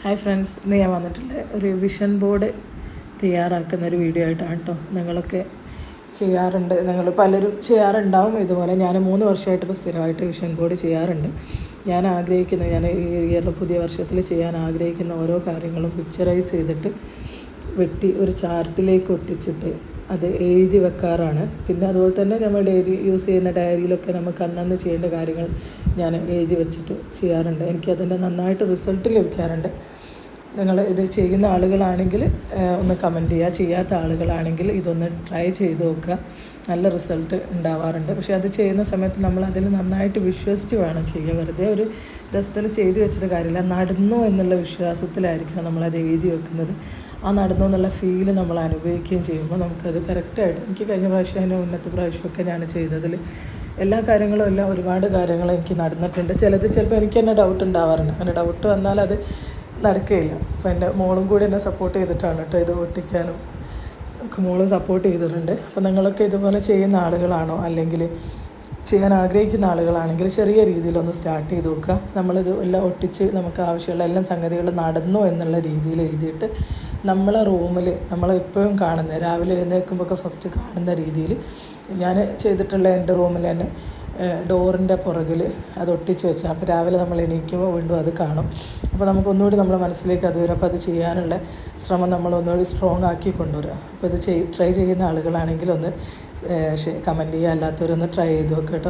Hi friends, ഇന്ന് ഞാൻ വന്നിട്ടുള്ള ഒരു വിഷൻ ബോർഡ് തയ്യാറാക്കുന്ന ഒരു വീഡിയോ ആയിട്ടാണ് കേട്ടോ. നിങ്ങളൊക്കെ ചെയ്യാറുണ്ട്, നിങ്ങൾ പലരും ചെയ്യാറുണ്ടാവും. ഇതുപോലെ ഞാൻ 3 വർഷമായിട്ട് ഇപ്പോൾ സ്ഥിരമായിട്ട് വിഷൻ ബോർഡ് ചെയ്യാറുണ്ട്. ഞാൻ ഈ ഇയറിൽ പുതിയ വർഷത്തിൽ ചെയ്യാൻ ആഗ്രഹിക്കുന്ന ഓരോ കാര്യങ്ങളും പിക്ചറൈസ് ചെയ്തിട്ട് വെട്ടി ഒരു ചാർട്ടിലേക്ക് ഒട്ടിച്ചിട്ട് അത് എഴുതി വെക്കാറാണ്. പിന്നെ അതുപോലെ തന്നെ നമ്മൾ ഡെയിലി യൂസ് ചെയ്യുന്ന ഡയറിയിലൊക്കെ നമുക്ക് അന്നന്ന് ചെയ്യേണ്ട കാര്യങ്ങൾ ഞാൻ എഴുതി വെച്ചിട്ട് ചെയ്യാറുണ്ട്. എനിക്കതിൻ്റെ നന്നായിട്ട് റിസൾട്ട് ലഭിക്കാറുണ്ട്. നിങ്ങൾ ഇത് ചെയ്യുന്ന ആളുകളാണെങ്കിൽ ഒന്ന് കമൻറ്റ് ചെയ്യുക. ചെയ്യാത്ത ആളുകളാണെങ്കിൽ ഇതൊന്ന് ട്രൈ ചെയ്ത് നോക്കുക. നല്ല റിസൾട്ട് ഉണ്ടാവാറുണ്ട്. പക്ഷേ അത് ചെയ്യുന്ന സമയത്ത് നമ്മൾ അതിൽ നന്നായിട്ട് വിശ്വസിച്ച് വേണം ചെയ്യുക. വെറുതെ ഒരു രസത്തിൽ ചെയ്തു വെച്ചിട്ട് കാര്യമില്ല. നടന്നു എന്നുള്ള വിശ്വാസത്തിലായിരിക്കണം നമ്മളത് എഴുതി വെക്കുന്നത്. ആ നടന്നു എന്നുള്ള ഫീല് നമ്മൾ അനുഭവിക്കുകയും ചെയ്യുമ്പോൾ നമുക്കത് കറക്റ്റായിട്ട്, എനിക്ക് കഴിഞ്ഞ പ്രാവശ്യം അതിന് മുന്നത്തെ പ്രാവശ്യമൊക്കെ ഞാൻ ചെയ്തതിൽ എല്ലാ കാര്യങ്ങളും ഒരുപാട് കാര്യങ്ങൾ എനിക്ക് നടന്നിട്ടുണ്ട്. ചിലപ്പോൾ എനിക്ക് തന്നെ ഡൗട്ട് ഉണ്ടാവാറുണ്ട്. അങ്ങനെ ഡൗട്ട് വന്നാൽ അത് നടക്കുകയില്ല. അപ്പോൾ എൻ്റെ മോളും കൂടി എന്നെ സപ്പോർട്ട് ചെയ്തിട്ടാണ് കേട്ടോ ഇത് ഒട്ടിക്കാനും ഒക്കെ മോളും സപ്പോർട്ട് ചെയ്തിട്ടുണ്ട്. അപ്പോൾ നിങ്ങളൊക്കെ ഇതുപോലെ ചെയ്യുന്ന ആളുകളാണോ, അല്ലെങ്കിൽ ചെയ്യാൻ ആഗ്രഹിക്കുന്ന ആളുകളാണെങ്കിൽ ചെറിയ രീതിയിലൊന്ന് സ്റ്റാർട്ട് ചെയ്ത് നോക്കുക. നമ്മളിത് എല്ലാം ഒട്ടിച്ച് നമുക്ക് ആവശ്യമുള്ള എല്ലാ സംഗതികളും നടന്നു എന്നുള്ള രീതിയിൽ എഴുതിയിട്ട് നമ്മളെ റൂമിൽ നമ്മളെപ്പോഴും കാണുന്ന, രാവിലെ എഴുന്നേൽക്കുമ്പോൾ ഫസ്റ്റ് കാണുന്ന രീതിയിൽ ഞാൻ ചെയ്തിട്ടുള്ള എൻ്റെ റൂമിൽ തന്നെ ഡോറിൻ്റെ പുറകിൽ അത് ഒട്ടിച്ച് വെച്ചാൽ അപ്പോൾ രാവിലെ നമ്മൾ എണീക്കുമ്പോൾ വീണ്ടും അത് കാണും. അപ്പോൾ നമുക്കൊന്നുകൂടി നമ്മുടെ മനസ്സിലേക്ക് അത് വരും. അപ്പോൾ അത് ചെയ്യാനുള്ള ശ്രമം നമ്മൾ ഒന്നുകൂടി സ്ട്രോങ് ആക്കി കൊണ്ടുവരിക. അപ്പോൾ ഇത് ട്രൈ ചെയ്യുന്ന ആളുകളാണെങ്കിൽ ഒന്ന് കമൻറ്റ് ചെയ്യുക, അല്ലാത്തവരൊന്ന് ട്രൈ ചെയ്ത് നോക്കുക കേട്ടോ.